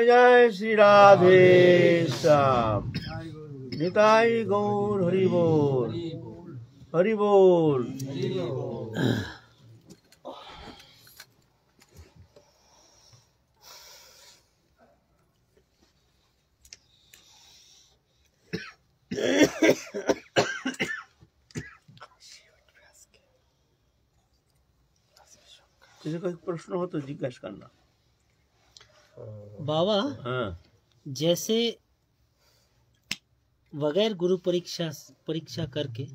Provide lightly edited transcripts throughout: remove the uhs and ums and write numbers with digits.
जय श्री राधे श्याम। निताई गौर हरि बोल, हरि बोल। किसी का प्रश्न हो तो जिज्ञासा करना। बाबा, हाँ। जैसे बगैर गुरु परीक्षा करके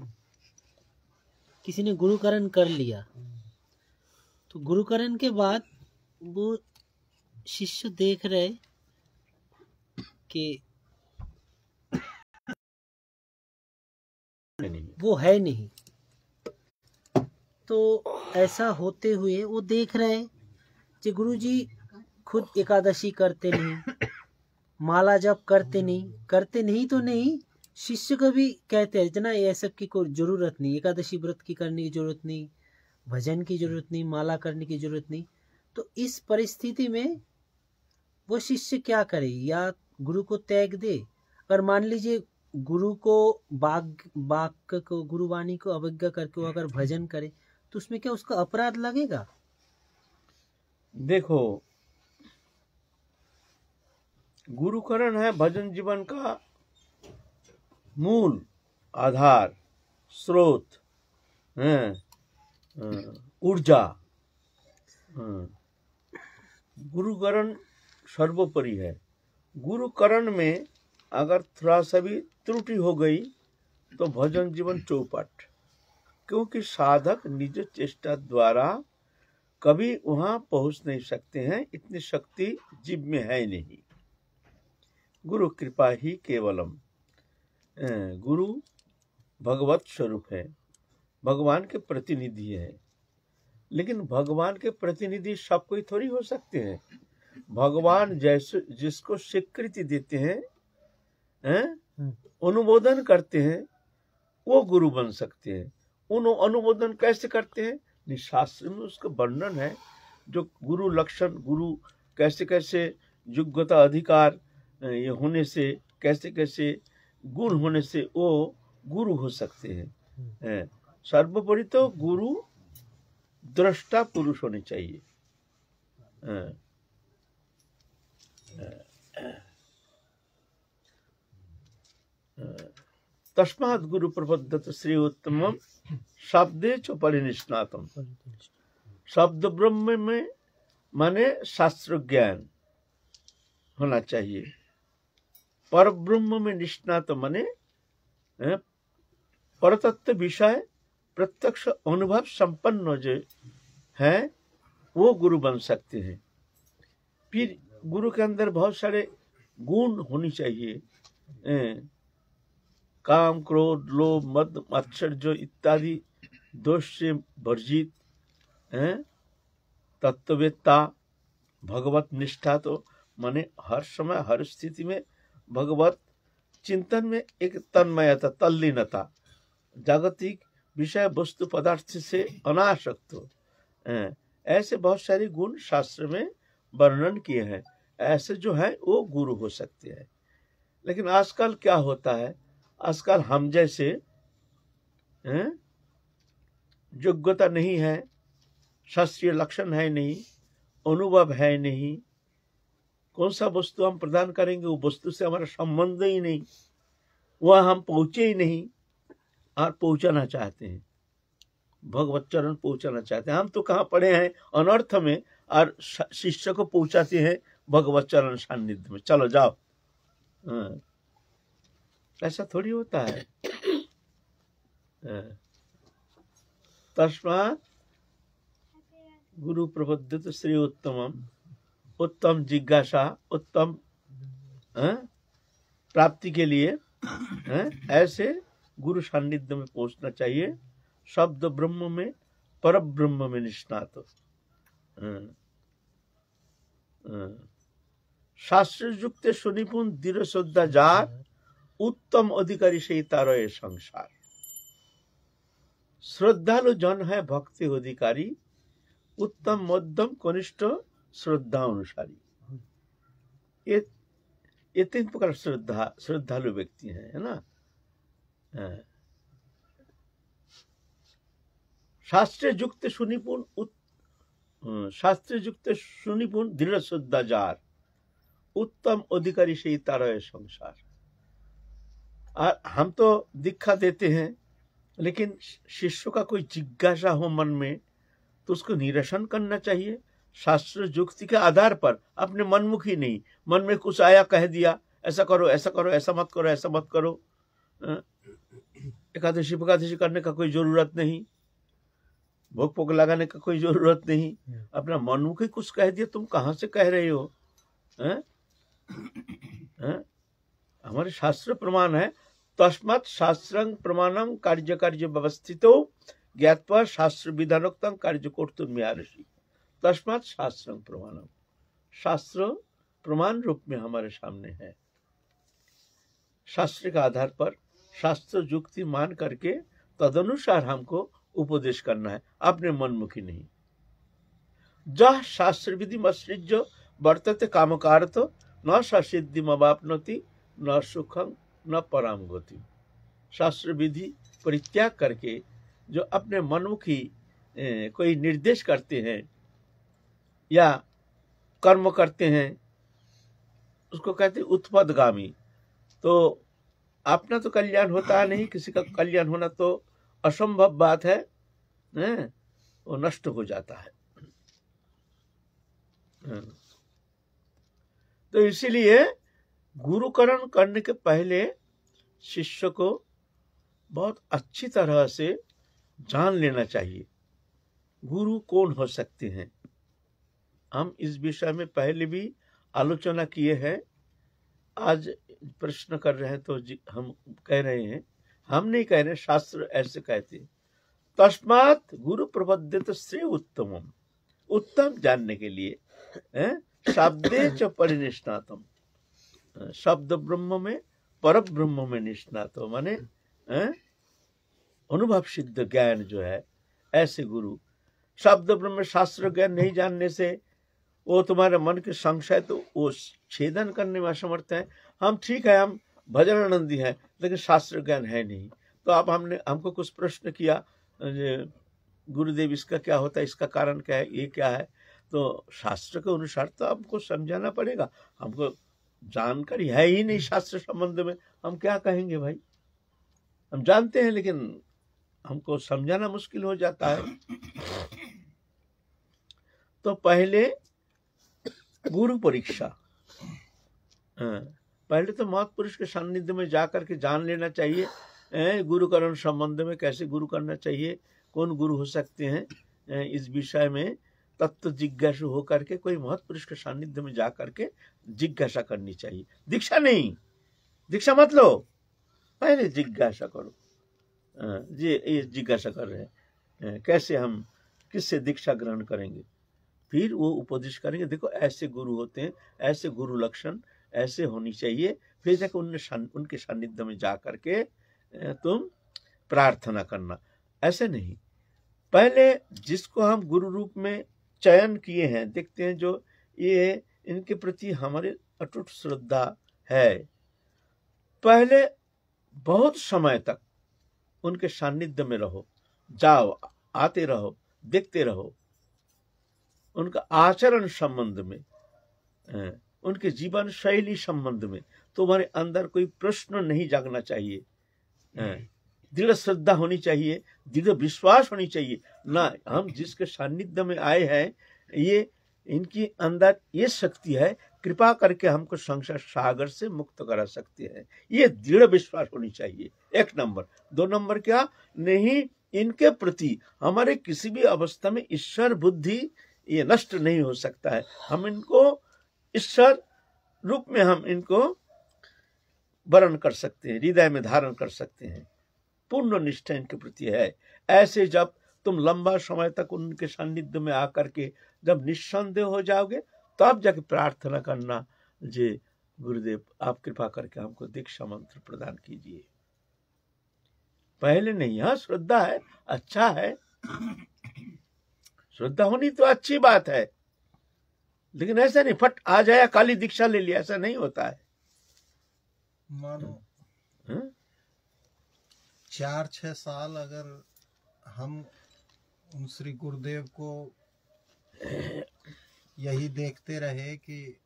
किसी ने गुरुकरण कर लिया, तो गुरुकरण के बाद वो शिष्य देख रहे कि वो है नहीं, तो ऐसा होते हुए वो देख रहे कि गुरुजी खुद एकादशी करते नहीं, माला जप करते नहीं तो नहीं, शिष्य को भी कहते हैं जना ये सब की कोई जरूरत नहीं, एकादशी व्रत की करने की जरूरत नहीं, भजन की जरूरत नहीं, माला करने की जरूरत नहीं। तो इस परिस्थिति में वो शिष्य क्या करे? या गुरु को त्याग दे? अगर मान लीजिए गुरु को वाक्य को, गुरुवाणी को अवज्ञा करके वो अगर भजन करे, तो उसमें क्या उसका अपराध लगेगा? देखो, गुरुकरण है भजन जीवन का मूल आधार, स्रोत, ऊर्जा। गुरुकरण सर्वोपरि है। गुरुकरण में अगर थोड़ा सा भी त्रुटि हो गई तो भजन जीवन चौपट, क्योंकि साधक निज चेष्टा द्वारा कभी वहां पहुंच नहीं सकते हैं, इतनी शक्ति जीव में है नहीं। गुरु कृपा ही केवलम। गुरु भगवत स्वरूप है, भगवान के प्रतिनिधि है। लेकिन भगवान के प्रतिनिधि सब कोई थोड़ी हो सकते हैं। भगवान जैसे जिसको स्वीकृति देते हैं, अनुमोदन करते हैं, वो गुरु बन सकते हैं। अनुमोदन कैसे करते हैं? शास्त्र में उसका वर्णन है। जो गुरु लक्षण, गुरु कैसे कैसे योग्यता अधिकार ये होने से, कैसे कैसे गुण होने से वो गुरु हो सकते हैं। सर्वोपरि तो गुरु दृष्टा पुरुष होने चाहिए। तस्मात् गुरु प्रबद्धत श्री उत्तमम शब्दे च परिनिष्णातम। शब्द ब्रह्म में माने शास्त्र ज्ञान होना चाहिए। पर ब्रह्म में निष्णात माने परतत्व विषय प्रत्यक्ष अनुभव संपन्न जो है वो गुरु बन सकते हैं। फिर गुरु के अंदर बहुत सारे गुण होनी चाहिए। काम, क्रोध, लोभ, मद, मात्सर्य इत्यादि दोष से वर्जित, तत्ववेत्ता, भगवत निष्ठा, तो माने हर समय हर स्थिति में भगवत चिंतन में एक तन्मयता, तल्लीनता, जागतिक विषय वस्तु पदार्थ से अनासक्त हो। ऐसे बहुत सारे गुण शास्त्र में वर्णन किए हैं। ऐसे जो है वो गुरु हो सकते हैं। लेकिन आजकल क्या होता है, आजकल हम जैसे योग्यता नहीं है, शास्त्रीय लक्षण है नहीं, अनुभव है नहीं, कौन सा वस्तु हम प्रदान करेंगे, वो वस्तु से हमारा संबंध ही नहीं, वह हम पहुंचे ही नहीं और पहुंचाना चाहते हैं, भगवत चरण पहुंचाना चाहते हैं। हम तो कहाँ पढ़े हैं अनर्थ में, और शिष्य को पहुंचाते हैं भगवत चरण सान्निध्य में, चलो जाओ। ऐसा थोड़ी होता है। तस्मात् गुरु प्रबद्धत श्री उत्तमम, उत्तम जिज्ञासा, उत्तम प्राप्ति के लिए ऐसे गुरु सान्निध्य में पहुंचना चाहिए। शब्द ब्रह्म में, पर ब्रह्म में निष्णात। शास्त्र युक्त सुनिपुण दृढ़ श्रद्धा जार, उत्तम अधिकारी से तारो संसार। श्रद्धालु जन है भक्ति अधिकारी, उत्तम मध्यम कनिष्ठ श्रद्धा अनुसारी। ये तीन प्रकार श्रद्धालु व्यक्ति हैं, है ना। शास्त्र युक्त सुनिपुण दृढ़ श्रद्धाजार उत्तम अधिकारी से ही तारा है संसार। हम तो दीक्षा देते हैं, लेकिन शिष्य का कोई जिज्ञासा हो मन में तो उसको निरसन करना चाहिए शास्त्र युक्ति के आधार पर, अपने मनमुखी नहीं। मन में कुछ आया कह दिया, ऐसा करो ऐसा करो, ऐसा मत करो ऐसा मत करो, एकादशी फकादशी करने का कोई जरूरत नहीं, भोग पोग लगाने का कोई जरूरत नहीं। अपना मनमुखी कुछ कह दिया, तुम कहाँ से कह रहे हो? हमारे शास्त्र प्रमाण है, तस्मात् शास्त्रं प्रमाणम कार्य कार्य व्यवस्थितो ज्ञात्वा शास्त्र विधानोक्तम कार्य कर्तुम् अर्हसि। तस्मात् शास्त्रं प्रमाणम, शास्त्र प्रमाण रूप में हमारे सामने है। शास्त्र के आधार पर शास्त्र युक्ति मान करके तदनुसार हमको उपदेश करना है, अपने मनमुखी नहीं। जह शास्त्र विधि मत्सृज्य वर्तते कामकारत न सिद्धिम अवाप्नोति न सुखम न पराम गति। शास्त्र विधि परित्याग करके जो अपने मनमुखी कोई निर्देश करते हैं या कर्म करते हैं, उसको कहते हैं उत्पदगामी। तो अपना तो कल्याण होता नहीं, किसी का कल्याण होना तो असंभव बात है, वो नष्ट हो जाता है। तो इसीलिए गुरुकरण करने के पहले शिष्य को बहुत अच्छी तरह से जान लेना चाहिए गुरु कौन हो सकते हैं। हम इस विषय में पहले भी आलोचना किए हैं, आज प्रश्न कर रहे हैं तो हम कह रहे हैं, हम नहीं कह रहे, शास्त्र ऐसे कहते हैं। तस्मात् गुरु प्रबद्धित श्रेय उत्तमम, उत्तम जानने के लिए शब्दे च परिनिष्णातम, शब्द ब्रह्म में पर ब्रह्म में निष्णात हो, माने अनुभव सिद्ध ज्ञान जो है, ऐसे गुरु। शब्द ब्रह्म शास्त्र ज्ञान नहीं जानने से वो तुम्हारे मन के संशय तो वो छेदन करने में असमर्थ है। हम ठीक है, हम भजन आनंदी हैं, लेकिन शास्त्र ज्ञान है नहीं। तो अब हमको कुछ प्रश्न किया, गुरुदेव इसका क्या होता है, इसका कारण क्या है, ये क्या है, तो शास्त्र के अनुसार तो हमको समझाना पड़ेगा। हमको जानकारी है ही नहीं शास्त्र संबंध में, हम क्या कहेंगे भाई। हम जानते हैं लेकिन हमको समझाना मुश्किल हो जाता है। तो पहले गुरु परीक्षा, पहले तो महत्पुरुष के सानिध्य में जाकर के जान लेना चाहिए गुरुकरण संबंध में, कैसे गुरु करना चाहिए, कौन गुरु हो सकते हैं। इस विषय में तत्व जिज्ञासु होकर के कोई महत्पुरुष के सानिध्य में जाकर के जिज्ञासा करनी चाहिए। दीक्षा नहीं, दीक्षा मत लो, पहले जिज्ञासा करो। ये जिज्ञासा कर रहे हैं कैसे हम किससे दीक्षा ग्रहण करेंगे, फिर वो उपदेश करेंगे। देखो ऐसे गुरु होते हैं, ऐसे गुरु लक्षण ऐसे होनी चाहिए, फिर जाकर उनके सानिध्य में जा करके तुम प्रार्थना करना। ऐसे नहीं, पहले जिसको हम गुरु रूप में चयन किए हैं, देखते हैं जो ये इनके प्रति हमारे अटूट श्रद्धा है, पहले बहुत समय तक उनके सानिध्य में रहो, जाओ आते रहो, देखते रहो। उनका आचरण संबंध में, उनके जीवन शैली संबंध में तुम्हारे अंदर कोई प्रश्न नहीं जागना चाहिए। दृढ़ श्रद्धा होनी चाहिए, दृढ़ विश्वास होनी चाहिए ना। हम जिसके सानिध्य में आए हैं, ये इनकी अंदर ये शक्ति है, कृपा करके हमको संसार सागर से मुक्त करा सकते हैं, ये दृढ़ विश्वास होनी चाहिए। एक नंबर। दो नंबर क्या, नहीं इनके प्रति हमारे किसी भी अवस्था में ईश्वर बुद्धि ये नष्ट नहीं हो सकता है। हम इनको ईश्वर रूप में हम इनको वर्ण कर सकते हैं, हृदय में धारण कर सकते हैं, पूर्ण निष्ठा इनके प्रति है। ऐसे जब तुम लंबा समय तक उनके सानिध्य में आकर के जब निस्संदेह हो जाओगे, तब जाके प्रार्थना करना, जे गुरुदेव आप कृपा करके हमको दीक्षा मंत्र प्रदान कीजिए। पहले नहीं। हाँ श्रद्धा है, अच्छा है, श्रद्धा होनी तो अच्छी बात है, लेकिन ऐसा नहीं फट आ जाया काली दीक्षा ले लिया, ऐसा नहीं होता है। मानो हाँ? 4-6 साल अगर हम उन श्री गुरुदेव को यही देखते रहे कि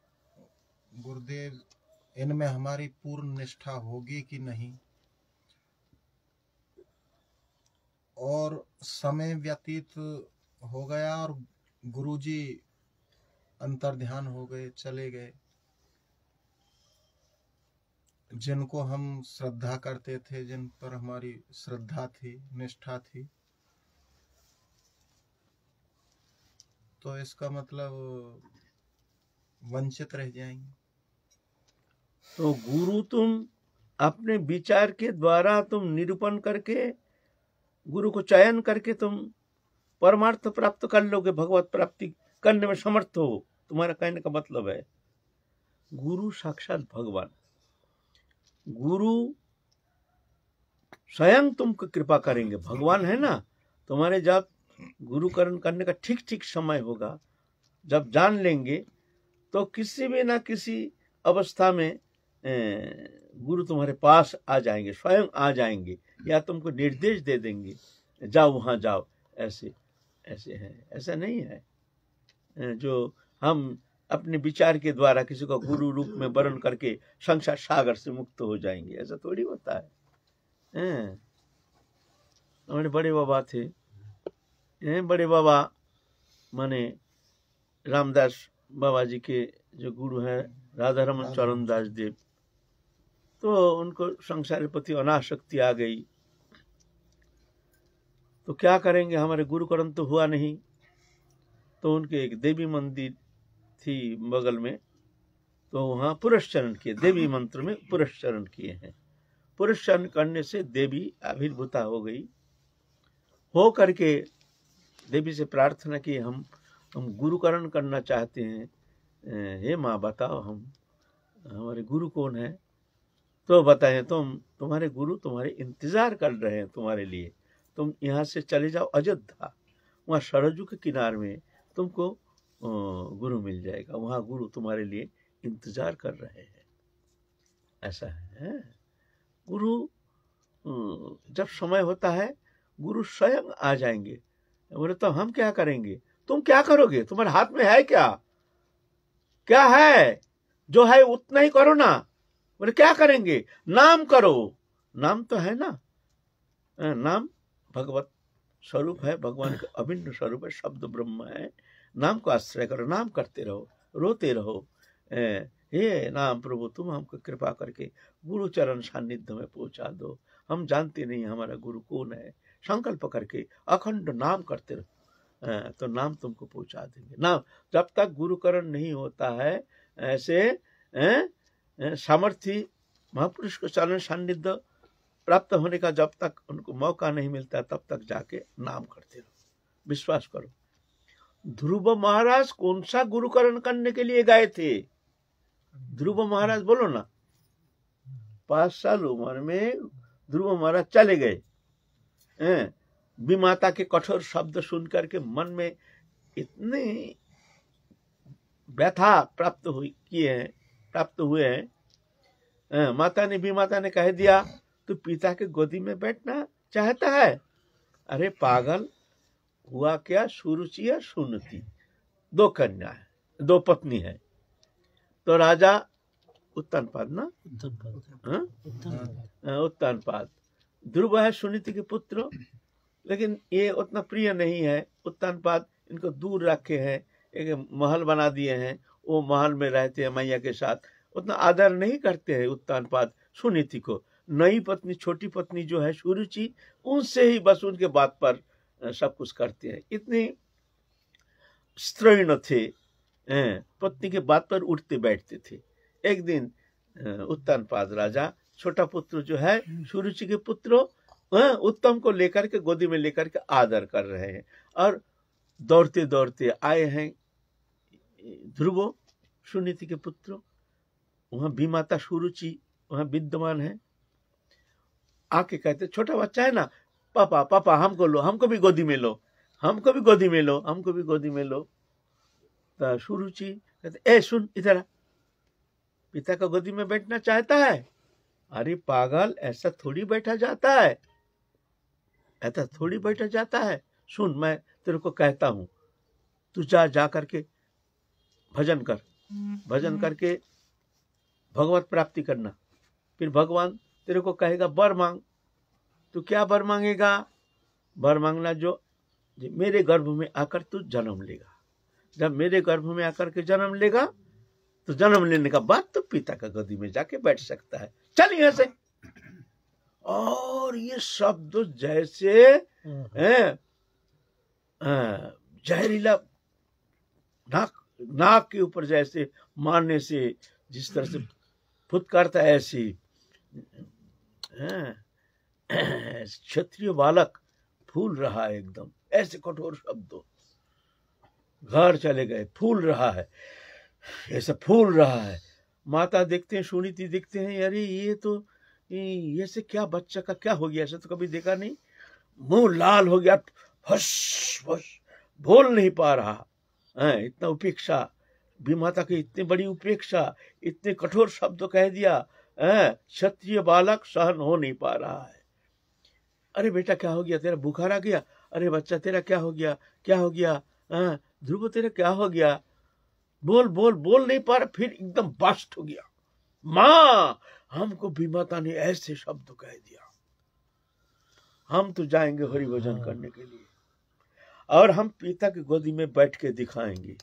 गुरुदेव इनमें हमारी पूर्ण निष्ठा होगी कि नहीं, और समय व्यतीत हो गया और गुरुजी अंतर्ध्यान हो गए, चले गए। जिनको हम श्रद्धा करते थे, जिन पर हमारी श्रद्धा थी, निष्ठा थी, तो इसका मतलब वंचित रह जाएंगे। तो गुरु तुम अपने विचार के द्वारा तुम निरूपण करके, गुरु को चयन करके तुम परमार्थ प्राप्त कर लोगे, भगवत प्राप्ति करने में समर्थ हो। तुम्हारा कहने का मतलब है गुरु साक्षात भगवान, गुरु स्वयं तुमको कृपा करेंगे। भगवान है ना, तुम्हारे जब गुरुकरण करने का ठीक ठीक समय होगा, जब जान लेंगे, तो किसी भी ना किसी अवस्था में गुरु तुम्हारे पास आ जाएंगे, स्वयं आ जाएंगे, या तुमको निर्देश दे देंगे, जाओ वहां जाओ। ऐसे ऐसे है, ऐसा नहीं है जो हम अपने विचार के द्वारा किसी को गुरु रूप में वर्ण करके संसार सागर से मुक्त हो जाएंगे, ऐसा थोड़ी होता है। हमारे बड़े बाबा थे, बड़े बाबा माने रामदास बाबा जी के जो गुरु हैं राधा रमन चरण दास देव, तो उनको संसार प्रति अनासक्ति आ गई, तो क्या करेंगे, हमारे गुरुकरण तो हुआ नहीं। तो उनके एक देवी मंदिर थी बगल में, तो वहाँ पुरस्चरण किए, देवी मंत्र में पुरस्चरण किए हैं। पुरस्चरण करने से देवी आविर्भूता हो गई, हो करके देवी से प्रार्थना की, हम गुरुकरण करना चाहते हैं, हे माँ बताओ हम हमारे गुरु कौन है। तो बताएं, तुम्हारे गुरु तुम्हारे इंतजार कर रहे हैं तुम्हारे लिए, तुम यहाँ से चले जाओ अयोध्या, वहाँ सरजू के किनारे में तुमको गुरु मिल जाएगा, वहाँ गुरु तुम्हारे लिए इंतजार कर रहे हैं। ऐसा है, गुरु जब समय होता है गुरु स्वयं आ जाएंगे। बोले तो हम क्या करेंगे, तुम क्या करोगे, तुम्हारे हाथ में है क्या, क्या है, जो है उतना ही करो ना। बोले क्या करेंगे, नाम करो, नाम तो है ना, नाम भगवत स्वरूप है, भगवान का अभिन्न स्वरूप है, शब्द ब्रह्म है। नाम को आश्रय करो, नाम करते रहो, रोते रहो, हे नाम प्रभु तुम हमको कृपा करके गुरु चरण सानिध्य में पहुंचा दो, हम जानते नहीं हमारा गुरु कौन है। संकल्प करके अखंड नाम करते रहो, तो नाम तुमको पहुंचा देंगे। नाम जब तक गुरुकरण नहीं होता है, ऐसे सामर्थ्य महापुरुष को चरण सानिध्य प्राप्त होने का जब तक उनको मौका नहीं मिलता, तब तक जाके नाम करते रहो, विश्वास करो। ध्रुव महाराज कौन सा गुरुकरण करने के लिए गए थे, ध्रुव महाराज बोलो ना, 5 साल उम्र में ध्रुव महाराज चले गए। विमाता के कठोर शब्द सुन करके मन में इतने व्यथा प्राप्त हुए हैं। माता ने विमाता ने कह दिया तू पिता के गोदी में बैठना चाहता है। अरे पागल, हुआ क्या, सुरुचि या सुनती 2 कन्या है, 2 पत्नी है। तो राजा उत्तानपाद ना, उत्तानपाद, ध्रुव है सुनीति के पुत्र, लेकिन ये उतना प्रिय नहीं है। उत्तानपाद इनको दूर रखे हैं, एक महल बना दिए हैं, वो महल में रहते हैं मैया के साथ, उतना आदर नहीं करते हैं उत्तानपाद सुनीति को। नई पत्नी, छोटी पत्नी जो है सुरुचि, उनसे ही बस उनके बात पर सब कुछ करते हैं। इतने स्त्रीण थे, पत्नी के बात पर उठते बैठते थे। एक दिन उत्तानपाद राजा छोटा पुत्र जो है सुरुचि के पुत्र उत्तम को लेकर के गोदी में लेकर के आदर कर रहे हैं, और दौड़ते दौड़ते आए हैं ध्रुव सुनीति के पुत्र। वहां विमाता सुरुचि वहां विद्यमान है। आके कहते, छोटा बच्चा है ना, पापा पापा हमको लो, हमको भी गोदी में लो, हमको भी गोदी में लो, हमको भी गोदी में लो। तो सुरुचि कहते ए सुन इधर आ, पिता का गोदी में बैठना चाहता है? अरे पागल, ऐसा थोड़ी बैठा जाता है, ऐसा थोड़ी बैठा जाता है। सुन, मैं तेरे को कहता हूं, तू जा करके भजन कर, भजन करके भगवत प्राप्ति करना। फिर भगवान तेरे को कहेगा वर मांग। तू क्या वर मांगेगा? वर मांगना जो मेरे गर्भ में आकर तू जन्म लेगा। जब मेरे गर्भ में आकर के जन्म लेगा तो जन्म लेने का बाद तो पिता का गोदी में जाके बैठ सकता है। चल यहाँ से। और ये शब्द जैसे जहरीला नाक के ऊपर जैसे मारने से जिस तरह से फुटकारता है, ऐसी क्षत्रिय बालक फूल रहा है एकदम, ऐसे कठोर शब्दों। घर चले गए, फूल रहा है, ऐसा फूल रहा है। माता देखते हैं, सुनीति देखते हैं, अरे ये तो ये से क्या बच्चा का क्या हो गया, ऐसा तो कभी देखा नहीं। मुंह लाल हो गया, फस फस बोल नहीं पा रहा है। इतना उपेक्षा, विमाता की इतनी बड़ी उपेक्षा, इतने कठोर शब्द कह दिया। क्षत्रिय बालक सहन हो नहीं पा रहा है। अरे बेटा क्या हो गया, तेरा बुखार आ गया? अरे बच्चा तेरा क्या हो गया, क्या हो गया? ध्रुव तेरा क्या हो गया? बोल बोल बोल नहीं पा रहा। फिर एकदम बस्ट हो गया, माँ हमको विमाता ने ऐसे शब्द कह दिया, हम तो जाएंगे हरि भजन करने के लिए और हम पिता की गोदी में बैठ के दिखाएंगे।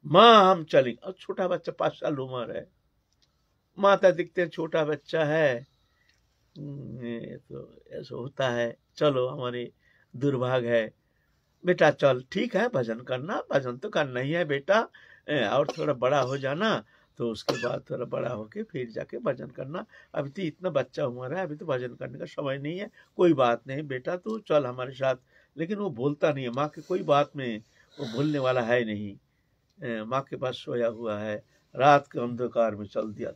माँ हम चलेंगे। और छोटा बच्चा 5 साल उम्र है। माता दिखते हैं छोटा बच्चा है, तो ऐसा होता है। चलो हमारे दुर्भाग्य है बेटा, चल ठीक है भजन करना, भजन तो करना ही है बेटा, और थोड़ा बड़ा हो जाना तो उसके बाद थोड़ा बड़ा होके फिर जाके भजन करना। अभी तो इतना बच्चा उम्र है, अभी तो भजन करने का समय नहीं है। कोई बात नहीं बेटा, तू चल हमारे साथ। लेकिन वो बोलता नहीं है। माँ की कोई बात में वो भूलने वाला है नहीं। माँ के पास सोया हुआ है, रात के अंधकार में चल दिया,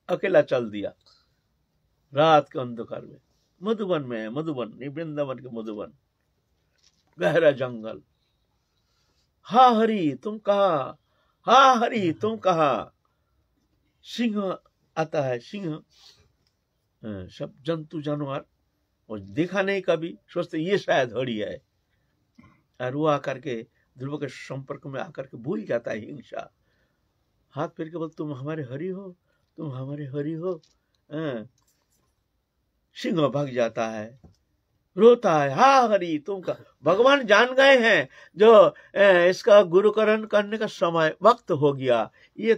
अकेला चल दिया रात के अंधकार में। मधुबन में है, मधुबन नहीं, वृंदावन के मधुबन, गहरा जंगल। हा हरि तुम कहाँ, हा हरि तुम कहाँ। सिंह आता है, सिंह सब जंतु जानवर, और देखा नहीं कभी, सोचते ये शायद हरि है। और वो आकर के ध्रुव के संपर्क में आकर के भूल जाता है हिंसा। हाथ फेर के बोल तुम हमारे हरि हो, तुम हमारे हरि हो। सिंह भाग जाता है, रोता है, हा हरि तुम का। भगवान जान गए हैं जो इसका गुरुकरण करने का समय वक्त हो गया, ये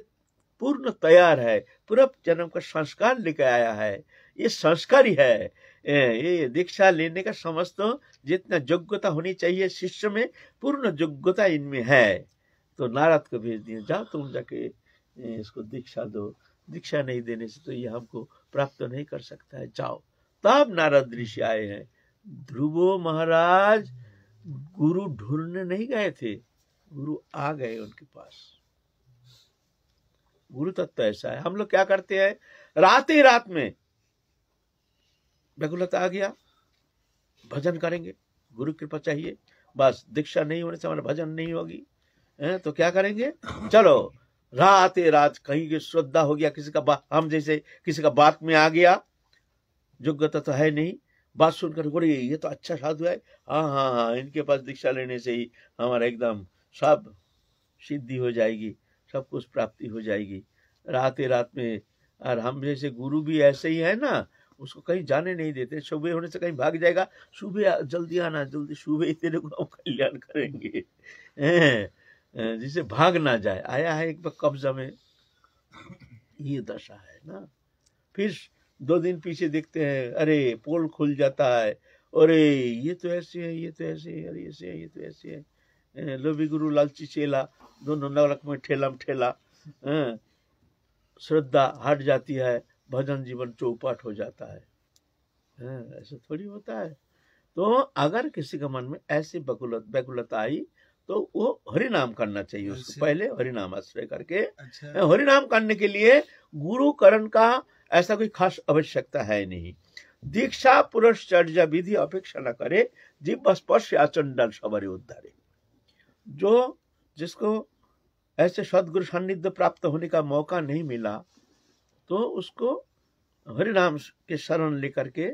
पूर्ण तैयार है, पूर्व जन्म का संस्कार लेके आया है, ये संस्कार ही है। ये दीक्षा लेने का समस्त जितना योग्यता होनी चाहिए शिष्य में, पूर्ण योग्यता इनमें है। तो नारद को भेज दिए, जाओ तुम जाके इसको दीक्षा दो, दीक्षा नहीं देने से तो ये हमको प्राप्त नहीं कर सकता है, जाओ। तब नारद ऋषि आए हैं। ध्रुव महाराज गुरु ढूंढने नहीं गए थे, गुरु आ गए उनके पास। गुरु तत्व ऐसा है। हम लोग क्या करते हैं, रात ही रात में व्याकुलता आ गया, भजन करेंगे, गुरु कृपा चाहिए, बस दीक्षा नहीं होने से हमारा भजन नहीं होगी। तो क्या करेंगे, चलो रात ही रात कहीं की श्रद्धा हो गया, किसी का हम जैसे किसी का बात में आ गया, योग्यता तो है नहीं, बात सुनकर बोले ये तो अच्छा साधु है, हाँ हाँ हाँ इनके पास दीक्षा लेने से ही हमारा एकदम सब सिद्धि हो जाएगी, सब कुछ प्राप्ति हो जाएगी। रात ही रात में। और हम जैसे गुरु भी ऐसे ही है ना, उसको कहीं जाने नहीं देते, सुबह होने से कहीं भाग जाएगा, सुबह जल्दी आना, जल्दी सुबह ही तेरे को हम कल्याण करेंगे, जिसे भाग ना जाए। आया है एक बार कब्जा में, ये दशा है ना। फिर 2 दिन पीछे देखते हैं, अरे पोल खुल जाता है, अरे ये तो ऐसे है, ये तो ऐसे है, अरे ऐसे है, ये तो ऐसे है। लोभी गुरु लालची चेला, दोनों नरक में ठेलम ठेला। श्रद्धा हट जाती है, भजन जीवन चौपाट हो जाता है। ऐसा थोड़ी होता है। तो अगर किसी के मन में ऐसी व्याकुलता आई तो वो हरि नाम करना चाहिए, उसको पहले हरि नाम आश्रय करके। हरि नाम करने के लिए गुरुकरण का ऐसा कोई खास आवश्यकता है नहीं। दीक्षा पुरुष चर्या विधि अपेक्षा न करे, जीव स्पर्श आचरण डाल सवारे उद्धारे। जो जिसको ऐसे सदगुरु सान्निध्य प्राप्त होने का मौका नहीं मिला, तो उसको हरिनाम के शरण लेकर के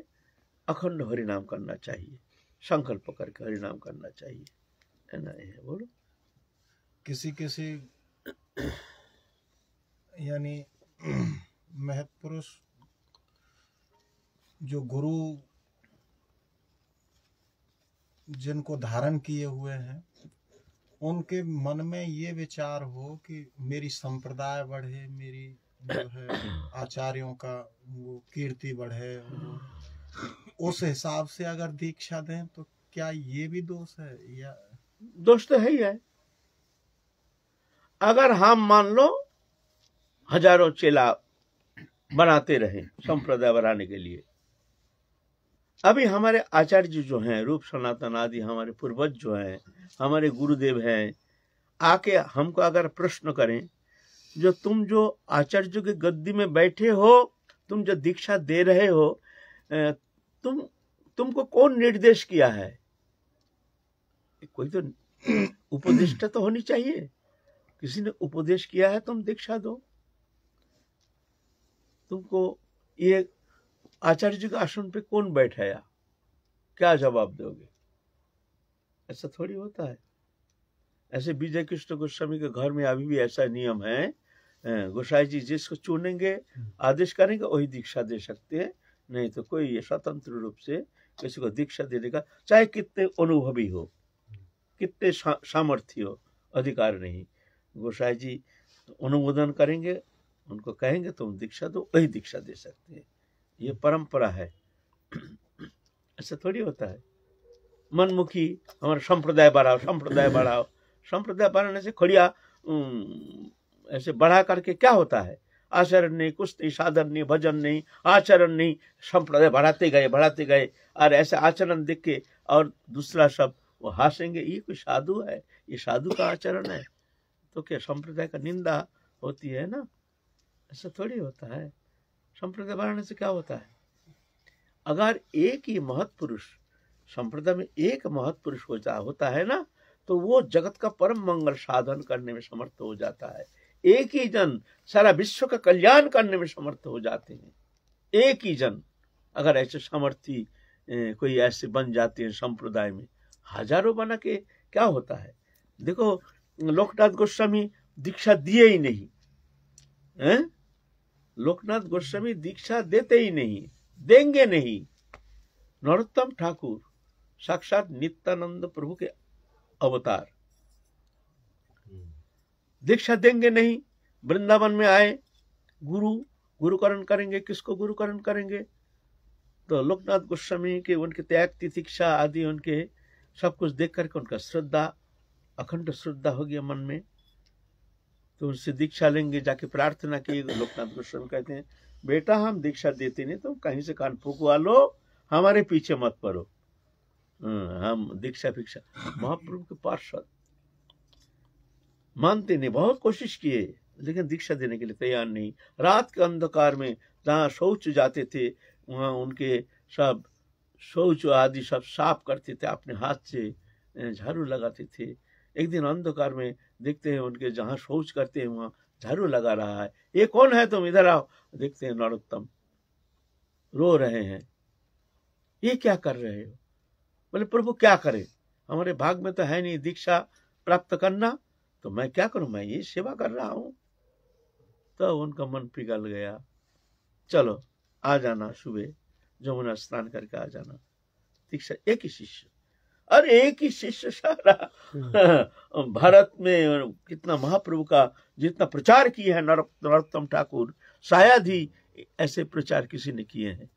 अखंड हरिनाम करना चाहिए, संकल्प करके हरिनाम करना चाहिए, है ना। ये बोलो। किसी किसी यानी महत्पुरुष जो गुरु जिनको धारण किए हुए हैं, उनके मन में ये विचार हो कि मेरी संप्रदाय बढ़े, मेरी जो है आचार्यों का वो कीर्ति बढ़े, उस हिसाब से अगर दीक्षा दें तो क्या ये भी दोष है? या दोष तो है ही है। अगर हम मान लो हजारों चेला बनाते रहे संप्रदाय बनाने के लिए, अभी हमारे आचार्य जी जो हैं, रूप सनातन आदि हमारे पूर्वज जो हैं, हमारे गुरुदेव हैं, आके हमको अगर प्रश्न करें, जो तुम जो आचार्य के गद्दी में बैठे हो, तुम जो दीक्षा दे रहे हो, तुमको कौन निर्देश किया है? कोई तो उपदेष्टा तो होनी चाहिए, किसी ने उपदेश किया है तुम दीक्षा दो। तुमको ये आचार्य जी के आसन पे कौन बैठाया? क्या जवाब दोगे? ऐसा थोड़ी होता है। ऐसे विजय कृष्ण गोस्वामी के घर में अभी भी ऐसा नियम है, गोसाई जी जिसको चुनेंगे, आदेश करेंगे, वही दीक्षा दे सकते हैं, नहीं तो कोई ये स्वतंत्र रूप से किसी को दीक्षा देने का, चाहे कितने अनुभवी हो, कितने सामर्थ्य हो, अधिकार नहीं। गोसाई जी अनुमोदन करेंगे, उनको कहेंगे तुम दीक्षा दो, वही दीक्षा दे सकते हैं। ये परंपरा है। ऐसा थोड़ी होता है मनमुखी हमारा संप्रदाय बढ़ाओ, संप्रदाय बढ़ाओ। संप्रदाय बढ़ाने से खड़िया ऐसे बढ़ा करके क्या होता है? आचरण नहीं, कुछ नहीं, साधन नहीं, भजन नहीं, आचरण नहीं, संप्रदाय बढ़ाते गए और ऐसे आचरण देख के और दूसरा सब वो हंसेंगे, ये कोई साधु है? ये साधु का आचरण है? तो क्या संप्रदाय का निंदा होती है ना? ऐसा थोड़ी होता है। संप्रदाय बढ़ाने से क्या होता है? अगर एक ही महत्पुरुष संप्रदाय में एक महत्पुरुष होता है ना, तो वो जगत का परम मंगल साधन करने में समर्थ हो जाता है। एक ही जन सारा विश्व का कल्याण करने में समर्थ हो जाते हैं। एक ही जन अगर ऐसे सामर्थी कोई ऐसे बन जाते हैं संप्रदाय में, हजारों बना के क्या होता है? देखो लोकनाथ गोस्वामी दीक्षा दिए ही नहीं हैं? लोकनाथ गोस्वामी दीक्षा देते ही नहीं, देंगे नहीं। नरोत्तम ठाकुर साक्षात नित्यानंद प्रभु के अवतार, दीक्षा देंगे नहीं। वृंदावन में आए, गुरुकरण करेंगे। किसको गुरुकरण करेंगे? तो लोकनाथ गोस्वामी के उनके त्याग तितिक्षा आदि उनके सब कुछ देख करके उनका श्रद्धा, अखंड श्रद्धा हो गया मन में, तो उनसे दीक्षा लेंगे। जाके प्रार्थना की, लोकनाथ गोस्वामी कहते हैं बेटा हम दीक्षा देते नहीं, तुम कहीं से कान फूकवा लो, हमारे पीछे मत पड़ो, हम दीक्षा भिक्षा। महाप्रभु के पार्षद मानते नहीं, बहुत कोशिश किए लेकिन दीक्षा देने के लिए तैयार नहीं। रात के अंधकार में जहाँ शौच जाते थे, वहाँ उनके सब शौच आदि सब साफ करते थे, अपने हाथ से झाड़ू लगाते थे। एक दिन अंधकार में देखते हैं उनके जहाँ शौच करते हैं वहाँ झाड़ू लगा रहा है। ये कौन है? तुम इधर आओ। देखते हैं नरोत्तम रो रहे हैं। ये क्या कर रहे हो? बोले प्रभु क्या करें, हमारे भाग में तो है नहीं दीक्षा प्राप्त करना, तो मैं क्या करूं, मैं ये सेवा कर रहा हूं। तो उनका मन पिघल गया। चलो आ जाना, सुबह जमुना स्नान करके आ जाना। दीक्षा एक ही शिष्य, अरे एक ही शिष्य सारा भारत में कितना महाप्रभु का जितना प्रचार किए हैं नरोत्तम ठाकुर, शायद ही ऐसे प्रचार किसी ने किए हैं।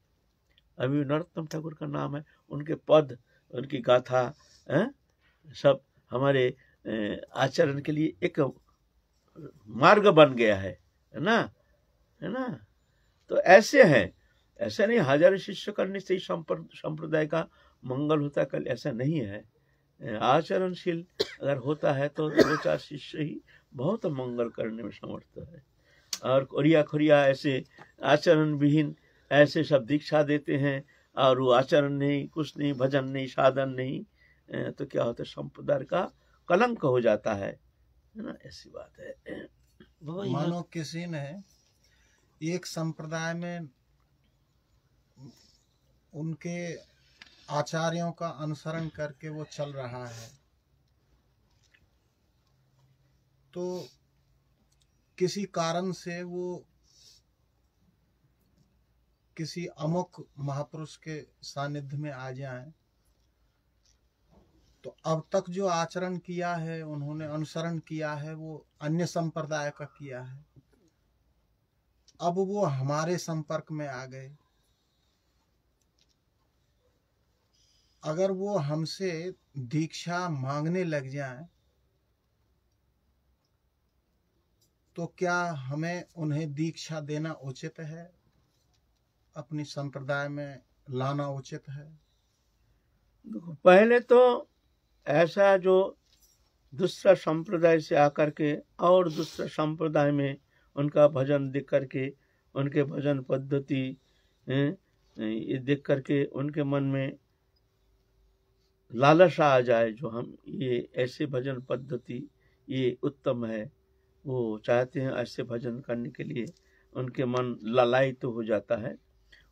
अभी नरोत्तम ठाकुर का नाम है, उनके पद, उनकी गाथा सब हमारे आचरण के लिए एक मार्ग बन गया है ना, है ना। तो ऐसे हैं, ऐसा नहीं हजारों शिष्य करने से ही संप्रदाय का मंगल होता है, कल ऐसा नहीं है। आचरणशील अगर होता है तो 2-4 शिष्य ही बहुत मंगल करने में समर्थ है। और खोरिया खोरिया ऐसे आचरण विहीन ऐसे सब दीक्षा देते हैं और वो आचरण नहीं, कुछ नहीं, भजन नहीं, साधन नहीं, तो क्या होता है? संप्रदाय का कलंक हो जाता है ना, ऐसी बात है। बाबा मानो किसी ने एक संप्रदाय में उनके आचार्यों का अनुसरण करके वो चल रहा है, तो किसी कारण से वो किसी अमुक महापुरुष के सानिध्य में आ जाएं, तो अब तक जो आचरण किया है, उन्होंने अनुसरण किया है, वो अन्य संप्रदाय का किया है। अब वो हमारे संपर्क में आ गए, अगर वो हमसे दीक्षा मांगने लग जाएं, तो क्या हमें उन्हें दीक्षा देना उचित है, अपनी संप्रदाय में लाना उचित है? पहले तो ऐसा जो दूसरा संप्रदाय से आकर के और दूसरा संप्रदाय में उनका भजन देख करके, उनके भजन पद्धति ये देख करके उनके मन में लालसा आ जाए, जो हम ये ऐसे भजन पद्धति ये उत्तम है, वो चाहते हैं ऐसे भजन करने के लिए, उनके मन लालायित तो हो जाता है।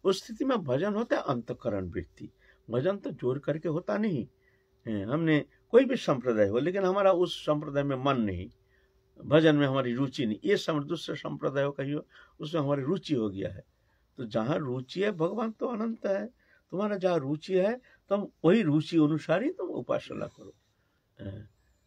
उस स्थिति में भजन होता है अंतःकरण वृत्ति। भजन तो जोर करके होता नहीं है। हमने कोई भी संप्रदाय हो, लेकिन हमारा उस संप्रदाय में मन नहीं, भजन में हमारी रुचि नहीं, ये दूसरे संप्रदाय का ही हो, उसमें हमारी रुचि हो गया है। तो जहाँ रुचि है, भगवान तो अनंत है, तुम्हारा जहाँ रुचि है तुम वही रुचि अनुसार ही तुम उपासना करो।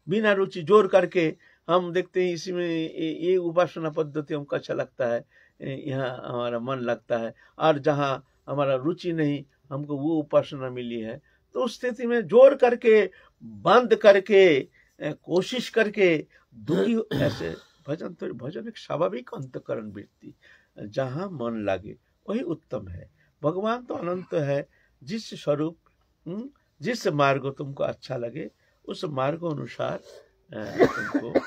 बिना रुचि जोर करके हम देखते हैं इसी में ये उपासना पद्धति हमको अच्छा लगता है, यहाँ हमारा मन लगता है, और जहाँ हमारा रुचि नहीं, हमको वो उपासना मिली है, तो उस स्थिति में जोर करके बंद करके कोशिश करके दुखी ऐसे भजन, तो भजन एक स्वाभाविक अंतःकरण वृत्ति, जहाँ मन लगे वही उत्तम है। भगवान तो अनंत है, जिस स्वरूप जिस मार्ग तुमको अच्छा लगे उस मार्ग अनुसार तुमको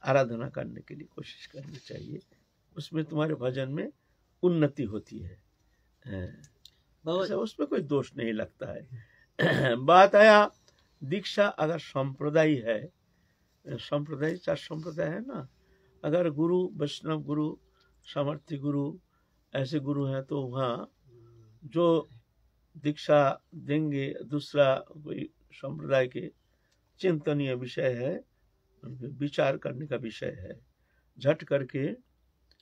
आराधना करने के लिए कोशिश करनी चाहिए, उसमें तुम्हारे भजन में उन्नति होती है। उसमें कोई दोष नहीं लगता है। बात आया दीक्षा, अगर संप्रदाय है, संप्रदाय 4 संप्रदाय है ना, अगर गुरु वैष्णव गुरु सामर्थ्य गुरु ऐसे गुरु हैं, तो वहाँ जो दीक्षा देंगे दूसरा कोई संप्रदाय के चिंतनीय विषय है, विचार करने का विषय है, झट करके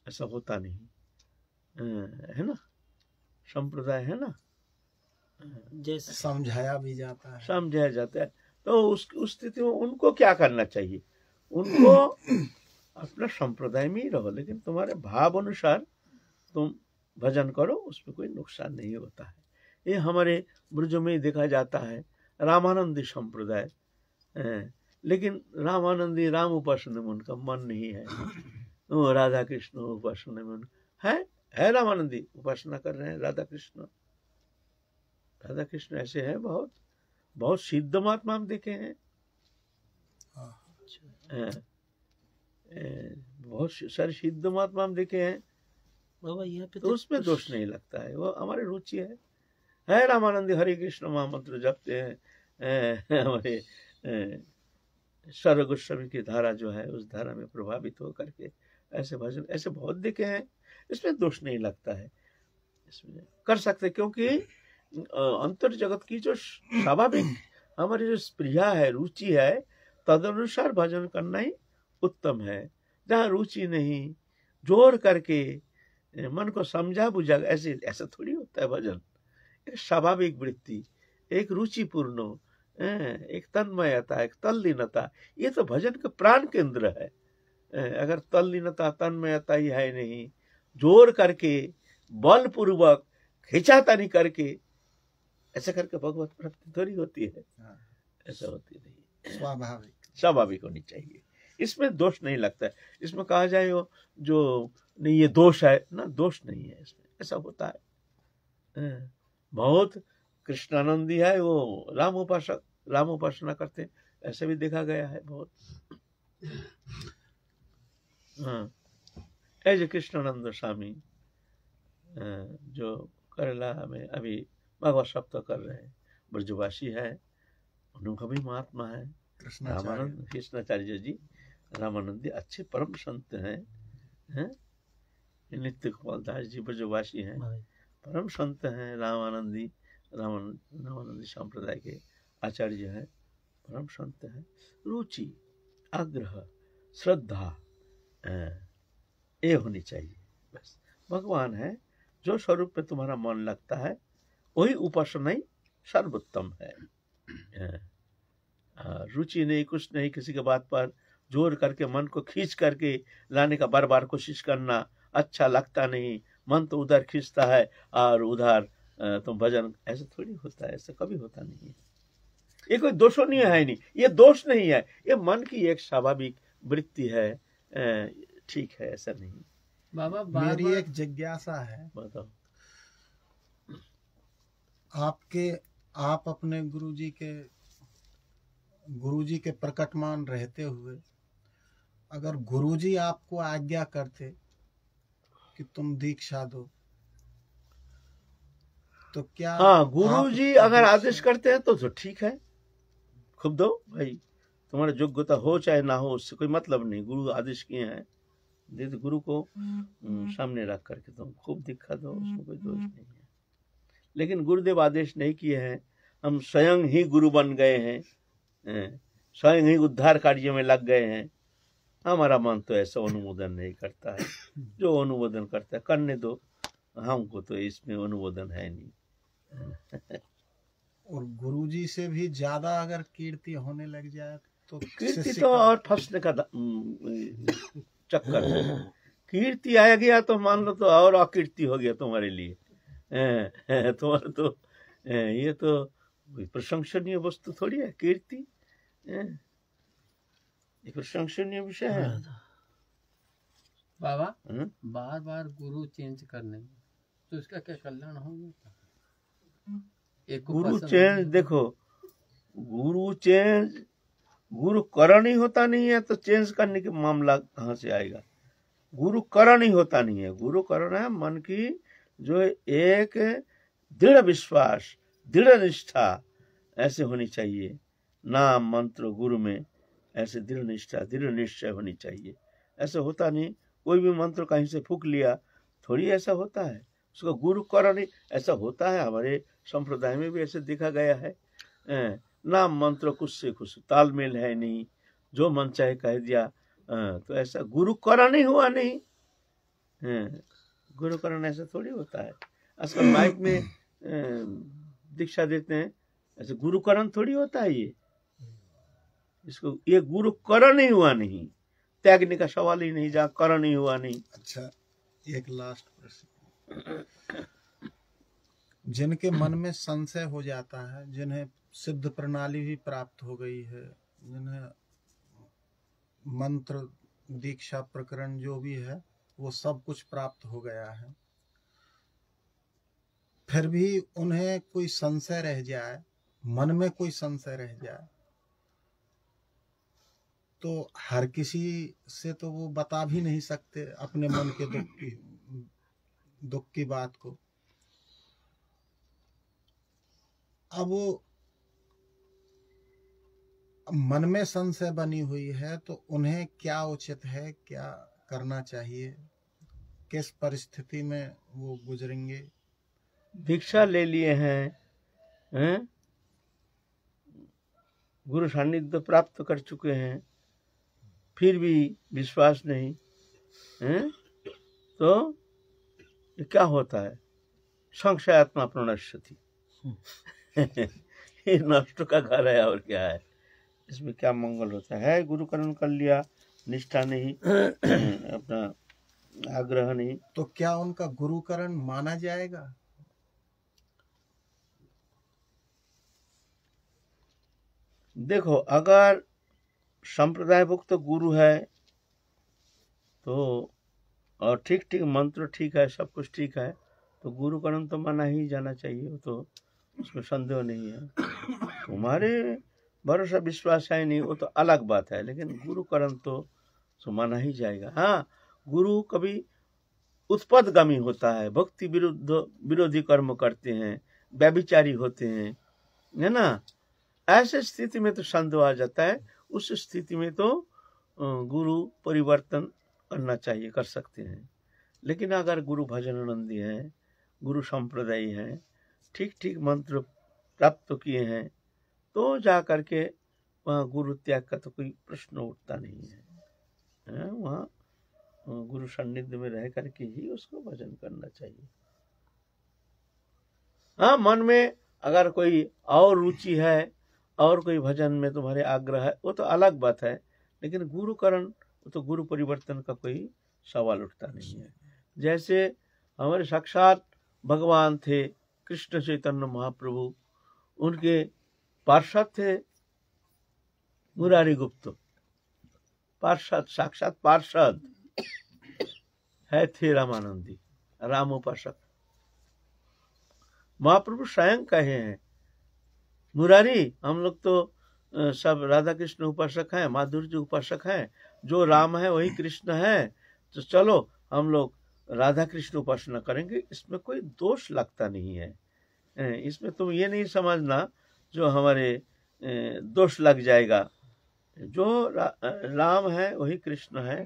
ऐसा होता नहीं है ना, संप्रदाय है ना, जैसे समझाया भी जाता है, समझाया जाता है। तो उस स्थिति में उनको क्या करना चाहिए, उनको अपना संप्रदाय में ही रहो, लेकिन तुम्हारे भाव अनुसार तुम भजन करो, उसमें कोई नुकसान नहीं होता है। ये हमारे ब्रजों में देखा जाता है, रामानंदी संप्रदाय, लेकिन रामानंदी राम उपासना में उनका मन नहीं है, वो राधा कृष्ण उपासना में है रामानंदी उपासना कर रहे हैं, राधा कृष्ण ऐसे है, बहुत बहुत सिद्ध महात्मा हम देखे हैं, बहुत सारे सिद्ध महात्मा हम देखे हैं, बाबा यहाँ पे तो उसमें दोष नहीं लगता है, वो हमारी रुचि है। रामानंदी हरे कृष्ण महामंत्र जपते हैं, हमारे सर्व गोस्वामी की धारा जो है उस धारा में प्रभावित हो करके ऐसे भजन ऐसे बहुत देखे हैं, इसमें दोष नहीं लगता है, इसमें कर सकते, क्योंकि अंतर जगत की जो स्वाभाविक हमारी जो स्प्रिया है, रुचि है, तदनुसार भजन करना ही उत्तम है। जहाँ रुचि नहीं, जोर करके मन को समझा बुझा, ऐसा थोड़ी होता है भजन। एक स्वाभाविक वृत्ति, एक रुचिपूर्ण, एक तन्मयता, एक तल्लीनता, ये तो भजन का प्राण केंद्र है। अगर तल्लीनता तन्मयता ही है नहीं, जोर करके बलपूर्वक खिंचातानी करके ऐसा करके भगवत प्राप्ति थोड़ी होती है, ऐसा होती नहीं, स्वाभाविक होनी चाहिए, इसमें दोष नहीं लगता है। इसमें कहा जाए जो नहीं ये दोष है ना, दोष नहीं है इसमें, ऐसा होता है। बहुत कृष्णानंदी है, वो राम उपासना करते हैं, ऐसे भी देखा गया है बहुत। ऐसे कृष्णानंद स्वामी जो केरला में अभी भगवत सप्ताह कर रहे हैं, ब्रजवासी है, उनका भी महात्मा है, कृष्णाचार्य। रामानंद कृष्णाचार्य जी रामानंदी अच्छे परम संत हैं, हैं? नित्य गोपाल दास जी ब्रजवासी हैं, परम संत हैं। रामानंदी संप्रदाय के आचार्य हैं, परम संत हैं। रुचि, आग्रह, श्रद्धा ये होनी चाहिए बस। भगवान है, जो स्वरूप में तुम्हारा मन लगता है वही उपासना ही सर्वोत्तम है। रुचि नहीं, कुछ नहीं, किसी के बात पर जोर करके मन को खींच करके लाने का बार बार कोशिश करना अच्छा लगता नहीं, मन तो उधर खींचता है और उधर तुम भजन, ऐसा थोड़ी होता है, ऐसा कभी होता नहीं है। ये कोई दोषणीय है नहीं, ये दोष नहीं है, ये मन की एक स्वाभाविक वृत्ति है, ठीक है, ऐसा नहीं। बाबा मेरी एक जिज्ञासा है, बताओ। आप अपने गुरुजी के प्रकटमान रहते हुए अगर गुरुजी आपको आज्ञा करते कि तुम दीक्षा दो, तो क्या? हाँ, गुरुजी अगर आदेश करते हैं तो ठीक है, खूब दो भाई, तुम्हारा योग्यता हो चाहे ना हो उससे कोई मतलब नहीं। गुरु आदेश किए हैं, दे दो, गुरु को सामने रख करके तुम खूब दिखा दो, उसमें कोई दोष नहीं है। लेकिन गुरुदेव आदेश नहीं किए हैं, हम स्वयं ही गुरु बन गए हैं, स्वयं ही उद्धार कार्य में लग गए हैं, हमारा मन तो ऐसा अनुमोदन नहीं करता है। जो अनुमोदन करता है करने दो, हमको तो इसमें अनुमोदन है नहीं। और गुरुजी से भी ज्यादा अगर कीर्ति होने लग जाए तो कीर्ति तो और फंसने का चक्कर है। कीर्ति आ गया तो मान लो तो और अकीर्ति हो गया तुम्हारे लिए। तुम्हारे तो ये तो प्रशंसनीय वस्तु थोड़ी है कीर्ति, ये प्रशंसनीय विषय है। बाबा बार बार गुरु चेंज करने में तो इसका क्या कल्याण होगा? गुरु चेंज, देखो गुरु करण ही होता नहीं है तो चेंज करने के मामला कहाँ से आएगा? गुरु करण ही होता नहीं है। गुरु करण है मन की जो एक दृढ़ विश्वास, दृढ़ निष्ठा ऐसे होनी चाहिए। नाम मंत्र गुरु में ऐसे दृढ़ निष्ठा, दृढ़ निश्चय होनी चाहिए। ऐसा होता नहीं, कोई भी मंत्र कहीं से फूक लिया, थोड़ी ऐसा होता है। उसका गुरु करण ही ऐसा होता है। हमारे संप्रदाय में भी ऐसे देखा गया है। नाम मंत्र कुछ से कुछ तालमेल है नहीं, जो मन चाहे कह दिया, तो ऐसा गुरु करण ही हुआ नहीं। गुरु करण ऐसा थोड़ी होता है। आजकल माइक में दीक्षा देते हैं, ऐसे गुरु करण थोड़ी होता है। ये गुरु करण ही हुआ नहीं, त्यागने का सवाल ही नहीं, जहाँ करण ही हुआ नहीं। अच्छा, एक लास्ट प्रश्न। जिनके मन में संशय हो जाता है, जिन्हें सिद्ध प्रणाली भी प्राप्त हो गई है, जिन्हें मंत्र दीक्षा प्रकरण जो भी है वो सब कुछ प्राप्त हो गया है, फिर भी उन्हें कोई संशय रह जाए, मन में कोई संशय रह जाए, तो हर किसी से तो वो बता भी नहीं सकते अपने मन के दुख की बात को। अब वो मन में संशय बनी हुई है तो उन्हें क्या उचित है, क्या करना चाहिए, किस परिस्थिति में वो गुजरेंगे? दीक्षा ले लिए हैं, गुरु सानिध्य प्राप्त कर चुके हैं, फिर भी विश्वास नहीं है, तो ये क्या होता है? संशयात्मा प्रणश्यति। ये नष्ट का घर है, और क्या है इसमें? क्या मंगल होता है? गुरुकरण कर लिया, निष्ठा नहीं, अपना आग्रह नहीं, तो क्या उनका गुरुकरण माना जाएगा? देखो, अगर संप्रदायभुक्त गुरु है तो, और ठीक मंत्र ठीक है, सब कुछ ठीक है, तो गुरुकरण तो माना ही जाना चाहिए। वो तो उसमें संदेह नहीं है। तुम्हारे भरोसा विश्वास है नहीं, वो तो अलग बात है, लेकिन गुरुकरण तो माना ही जाएगा। हाँ, गुरु कभी उत्पदगामी होता है, भक्ति विरोधी कर्म करते हैं, व्यभिचारी होते हैं, है ना, ऐसे स्थिति में तो संदेह आ जाता है। उस स्थिति में तो गुरु परिवर्तन करना चाहिए, कर सकते हैं। लेकिन अगर गुरु भजनानंदी हैं, गुरु संप्रदायी हैं, ठीक ठीक मंत्र प्राप्त किए हैं, तो जा करके वहाँ गुरु त्याग का तो कोई प्रश्न उठता नहीं है। वहाँ गुरु सान्निध्य में रह करके ही उसको भजन करना चाहिए। हाँ, मन में अगर कोई और रुचि है और कोई भजन में तुम्हारे आग्रह है, वो तो अलग बात है। लेकिन गुरुकरण तो गुरु परिवर्तन का कोई सवाल उठता नहीं है। जैसे हमारे साक्षात भगवान थे कृष्ण चैतन्य महाप्रभु, उनके पार्षद थे मुरारी गुप्त, पार्षद, साक्षात पार्षद है थे रामानंदी, राम उपासक। महाप्रभु स्वयं कहे हैं, मुरारी हम लोग तो सब राधा कृष्ण उपासक हैं, माधुर्य जी उपासक हैं, जो राम है वही कृष्ण है, तो चलो हम लोग राधा कृष्ण उपासना करेंगे। इसमें कोई दोष लगता नहीं है। इसमें तुम ये नहीं समझना जो हमारे दोष लग जाएगा। जो राम है वही कृष्ण है,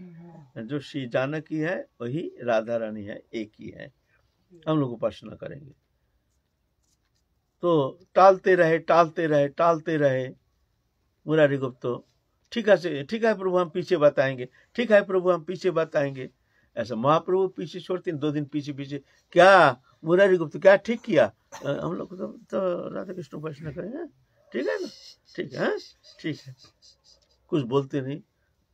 जो श्री जानकी है वही राधा रानी है, एक ही है, हम लोग उपासना करेंगे। तो टालते रहे मुरारी गुप्त, ठीक है प्रभु हम पीछे बताएंगे, ठीक है प्रभु हम पीछे बताएंगे। ऐसा महाप्रभु पीछे छोड़ते, 2 दिन पीछे क्या मुरारी गुप्त क्या ठीक किया, हम लोग तो राधा कृष्ण उपासना करेंगे, ठीक है ना, ठीक है। कुछ बोलते नहीं,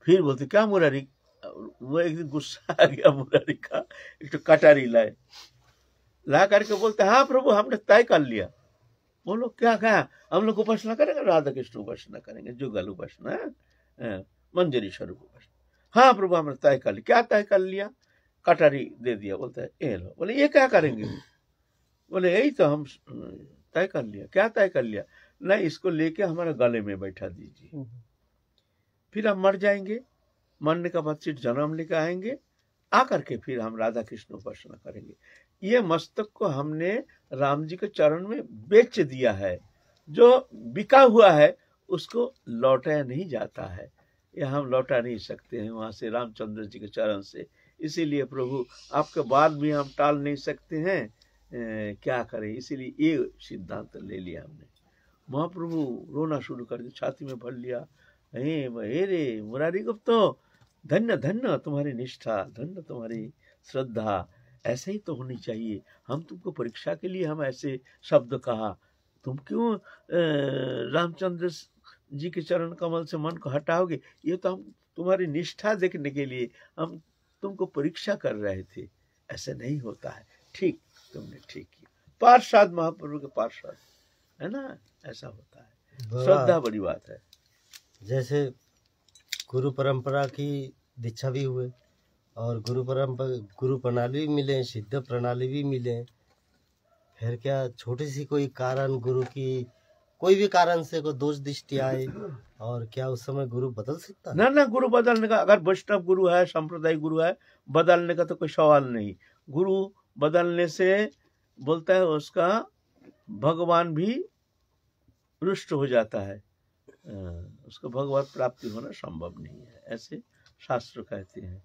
फिर बोलते क्या मुरारी। वो एक दिन गुस्सा आ गया मुरारी का, एक तो कटारी ला करके बोलते हाँ प्रभु हमने तय कर लिया। बोलो क्या कहा, हम लोग उपासना करेंगे, राधा कृष्ण उपासना करेंगे, जुगल उपासना, मंजरी स्वरूप उपासना। हाँ प्रभु हमने तय कर लिया। क्या तय कर लिया, कटारी दे दिया, बोलता है ये लो। बोले ये क्या करेंगे, बोले यही तो हम तय कर लिया। क्या तय कर लिया, नहीं इसको लेके हमारे गले में बैठा दीजिए, फिर हम मर जाएंगे, मरने का बाद फिर जन्म लेकर आएंगे, आकर के फिर हम राधा कृष्ण उपासना करेंगे। ये मस्तक को हमने राम जी के चरण में बेच दिया है, जो बिका हुआ है उसको लौटाया नहीं जाता है, ये हम लौटा नहीं सकते हैं वहां से रामचंद्र जी के चरण से। इसीलिए प्रभु आपके बाद भी हम टाल नहीं सकते हैं, क्या करें, इसीलिए ये सिद्धांत ले लिया हमने। महाप्रभु रोना शुरू कर दिया, छाती में भर लिया, हे रे मुरारी गुप्त, धन्य धन्य तुम्हारी निष्ठा, धन्य तुम्हारी श्रद्धा, ऐसे ही तो होनी चाहिए। हम तुमको परीक्षा के लिए हम ऐसे शब्द कहा, तुम क्यों रामचंद्र जी के चरण कमल से मन को हटाओगे, ये तो हम तुम्हारी निष्ठा देखने के लिए हम तुमको परीक्षा कर रहे थे, ऐसे नहीं होता है। ठीक, तुमने ठीक किया। पार्षद, महाप्रभु के पार्षद है ना, ऐसा होता है। श्रद्धा बड़ी बात है। जैसे गुरु परंपरा की दीक्षा भी हुए और गुरु प्रणाली भी मिले, सिद्ध प्रणाली भी मिले, फिर क्या छोटी सी कोई कारण, गुरु की कोई भी कारण से कोई दोष दृष्टि आए, और क्या उस समय गुरु बदल सकता है? ना, गुरु बदलने का, अगर वैष्णव गुरु है, संप्रदाय गुरु है, बदलने का तो कोई सवाल नहीं। गुरु बदलने से बोलता है उसका भगवान भी रुष्ट हो जाता है, उसको भगवत प्राप्ति होना संभव नहीं है, ऐसे शास्त्र कहते हैं।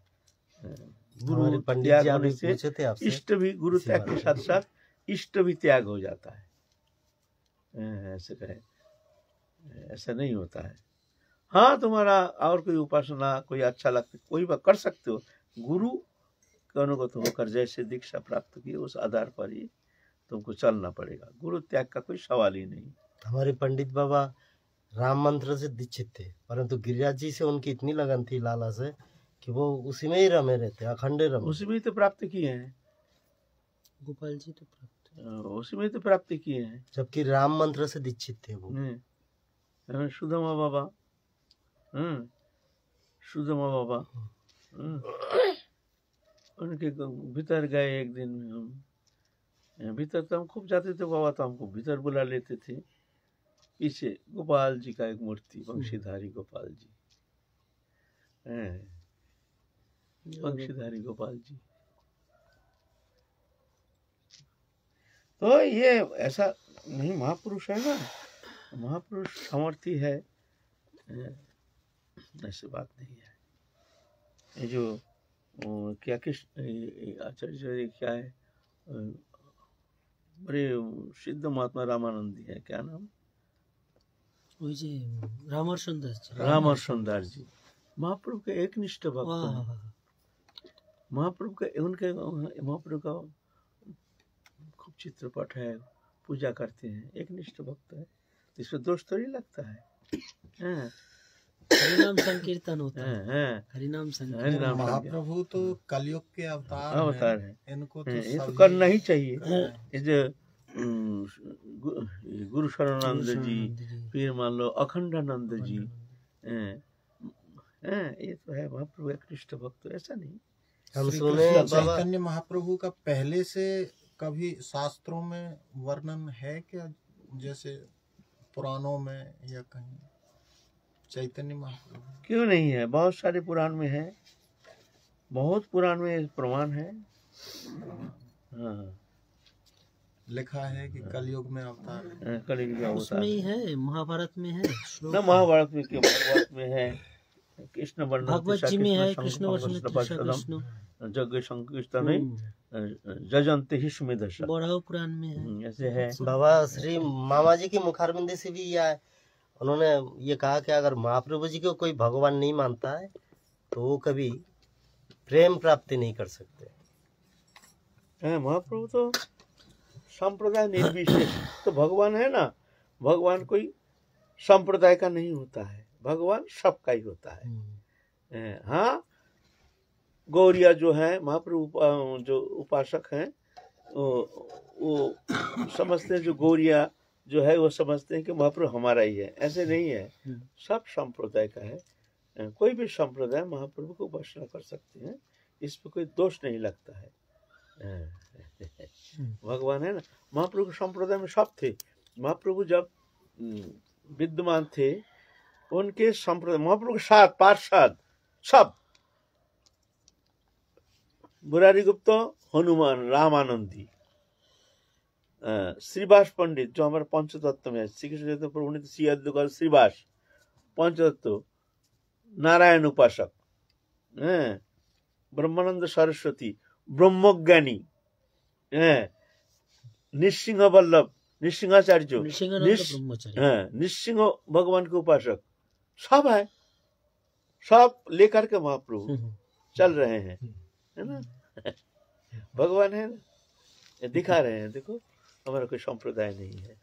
गुरु त्याग होने से इष्ट भी, गुरु त्याग के साथ साथ इष्ट भी त्याग हो जाता है, ऐसे कहे, ऐसा नहीं होता है। हाँ, तुम्हारा और कोई उपासना कोई अच्छा लगता, कोई बात कर सकते हो, गुरु के अनुगत होकर जैसे दीक्षा प्राप्त की उस आधार पर ही तुमको चलना पड़ेगा, गुरु त्याग का कोई सवाल ही नहीं। हमारे पंडित बाबा राम मंत्र से दीक्षित थे, परंतु गिरिराज जी से उनकी इतनी लगन थी लाला से कि वो उसी में ही रमे रहते, अखंड रमे, उसी में ही तो प्राप्त किए हैं। गोपाल जी तो प्राप्त उसी में तो प्राप्ति किए हैं, जबकि राम मंत्र से दीक्षित थे वो। सुदामा बाबा, सुदामा बाबा उनके भीतर गए एक दिन। हम भीतर तो हम खूब जाते थे, बाबा तो हमको भीतर बुला लेते थे। पीछे गोपाल जी का एक मूर्ति, वंशीधारी गोपाल जी, वंशीधारी गोपाल जी। तो ये ऐसा नहीं, महापुरुष है ना, महापुरुष सामर्थ्य है, ऐसी बात नहीं है। ये जो क्या आचार्य क्या है, बड़े सिद्ध महात्मा रामानंदी है, क्या नाम, वही जी रामहर्षण रामहर्षण जी, महाप्रभु के एक निष्ठ भक्त हैं। महाप्रभु के उनके महाप्रभु का खूब चित्रपट है, पूजा करते हैं, एक निष्ठ भक्त है, इसमें दोष थोड़ी लगता है। हाँ। हरिनाम संकीर्तन होता है। हाँ। हरिनाम संकीर्तन। महाप्रभु तो कलयुग के अवतार है, इनको तो ये तो करना ही चाहिए। ये जो गुरु शरणानंद जी, फिर मान लो अखंडानंद जी, ये तो है महाप्रभु एक निष्ठ भक्त, ऐसा नहीं। हम सुने बाबा चैतन्य महाप्रभु का पहले से कभी शास्त्रों में वर्णन है क्या, जैसे पुराणों में या कहीं चैतन्य महाप्रभु? क्यों नहीं है, बहुत सारे पुराण में है, बहुत पुराण में प्रमाण है। हाँ, लिखा है कि कलयुग में अवतार है। कलयुग का अवतार उसमें ही है, महाभारत में है श्लोक। ना महाभारत में क्यों, भागवत में है, कृष्ण वर्णन, भागवत जी में है, कृष्ण वर्णन जग संकीर्तन जजंते ही स्मेदश, बौराव पुराण में है, ऐसे है। बाबा श्री मामा जी की मुखारबिंदी से भी यह है, उन्होंने ये कहा कि अगर महाप्रभु जी को कोई भगवान नहीं मानता है तो वो कभी प्रेम प्राप्ति नहीं कर सकते। महाप्रभु तो संप्रदाय निर्विशेष, तो भगवान है ना, भगवान कोई संप्रदाय का नहीं होता है, भगवान सबका ही होता है। हाँ, गौरिया जो है महाप्रभु जो उपासक हैं वो समझते हैं, जो गौरिया जो है वो समझते हैं कि महाप्रभु हमारा ही है, ऐसे नहीं है, सब संप्रदाय का है। कोई भी संप्रदाय महाप्रभु को उपासना कर सकते हैं, इस पर कोई दोष नहीं लगता है। भगवान है ना, महाप्रभु के संप्रदाय में सब थे। महाप्रभु जब विद्यमान थे, उनके संप्रदाय महाप्रभु के साथ पार्षद सब, मुरारी गुप्त, हनुमान, रामानंदी, श्रीवास पंडित जो हमारे पंचतत्व में है, श्री कृष्ण चैतन्य प्रभु ने श्रीवास पंचतत्व, नारायण उपासक, ब्रह्मानंद सरस्वती ब्रह्मज्ञानी, निसिंह वल्लभ, निसिंहाचार्य, निसिंह भगवान के उपासक, सब है, सब लेकर के महाप्रभु चल रहे हैं, है ना। भगवान है ना, ये दिखा रहे हैं, देखो हमारा कोई संप्रदाय नहीं है।